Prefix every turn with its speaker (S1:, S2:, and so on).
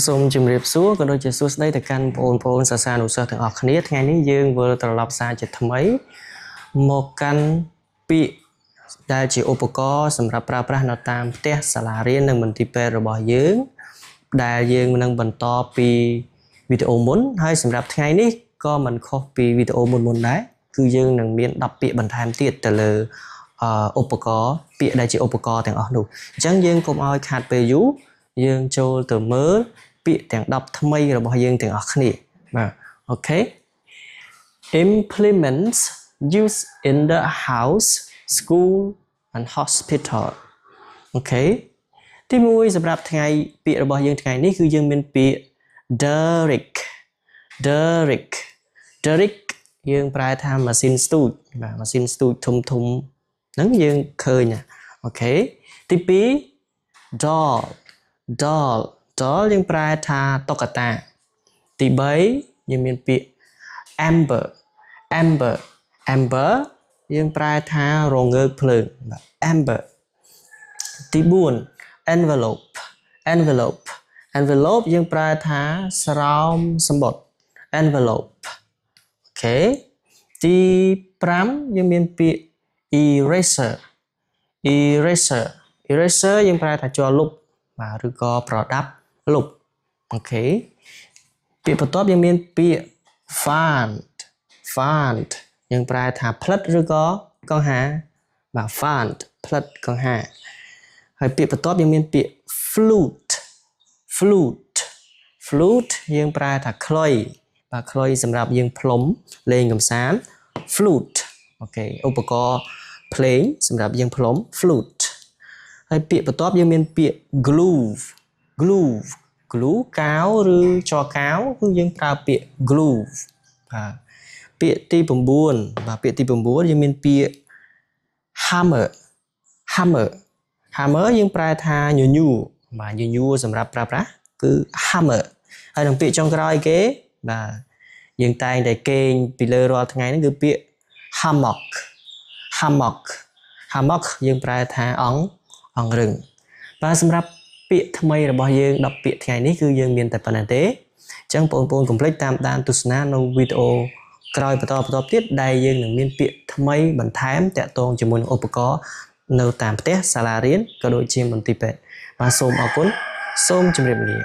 S1: សូមជម្រាបសួរក៏ដូចជាសួស្តីទៅកាន់បងប្អូនសិស្សានុសិស្សទាំងអស់គ្នាថ្ងៃនេះយើងវិលត្រឡប់សារជាថ្មីមកកាន់ពាក្យដែលជាឧបករណ៍សម្រាប់ប្រើប្រាស់នៅតាមផ្ទះសាលារៀននិងមន្ទីរពេទ្យរបស់យើងដែលយើងនឹងបន្តពីវីដេអូមុនហើយសម្រាប់ថ្ងៃនេះក៏មិនខុសពីវីដេអូមុនដែរគឺយើងនឹងមាន10ពាក្យបន្ថែមទៀតទៅលើឧបករណ៍ពាក្យដែលជាឧបករណ៍ទាំងអស់នោះអញ្ចឹងយើងកុំឲ្យខាតពេលយូរយើងចូលទៅមើលពាក្យទាំង10ថ្មីរបស់យើងទាំងអស់គ្នាបាទអូខេ Implements used in the house school and hospital អូខេទី1សម្រាប់ថ្ងៃពាក្យរបស់យើងថ្ងៃនេះគឺយើងមានពាក្យ Derrick យើងប្រែថាម៉ាស៊ីនស្ទូចបាទម៉ាស៊ីនស្ទូចធំហ្នឹងយើងឃើញអូខេទី2 doll យើងប្រែថាតុក្កតាទី3យើងមានពាក្យ amber យើងប្រែថារងើកភ្លើងបាទ amber ទី4 envelope យើងប្រែថាស្រោមសំបុត្រ envelope អូខេទី5យើងមានពាក្យ eraser យើងប្រែថាជ័រលុបបាទឬក៏ប្រដាប់លុបអូខេពាក្យបន្ទាប់យើងមានពាក្យ font យើងប្រែថាផ្លិតឬក៏កង្ហាបាទ font ផ្លិតកង្ហាហើយពាក្យបន្ទាប់យើងមានពាក្យ flute យើងប្រែថាខ្លុយបាទខ្លុយសម្រាប់យើងផ្លុំលេងកម្សាន្ត flute អូខេឧបករណ៍ភ្លេងសម្រាប់យើងផ្លុំ flute ហើយពាក្យបន្ទាប់យើងមានពាក្យ glue កាវឬជ័រកាវគឺយើងប្រើពាក្យ glue បាទពាក្យទី9យើងមានពាក្យ hammer យើងប្រែថាញញួរបាទញញួរសម្រាប់ប្រើប្រាស់គឺ hammer ហើយនឹងពាក្យចុងក្រោយគេបាទយើងតែងតែគេងពីលើរាល់ថ្ងៃហ្នឹងគឺពាក្យ hammock យើងប្រែថាអង្រឹងបាទសម្រាប់ពាក្យថ្មីរបស់យើង10ពាក្យថ្ងៃនេះគឺយើងមានតែប៉ុណ្្នឹងទេអញ្ចឹងបងប្អូនកុំភ្លេចតាមដានទស្សនានៅវីដេអូក្រោយបន្តទៀតដែលយើងនឹងមានពាក្យថ្មីបន្ថែមតាក់ទងជាមួយនឹងឧបករណ៍នៅតាមផ្ទះសាលារៀនក៏ដូចជាមន្ទីរពេទ្យបាទសូមអរគុណសូមជម្រាបលា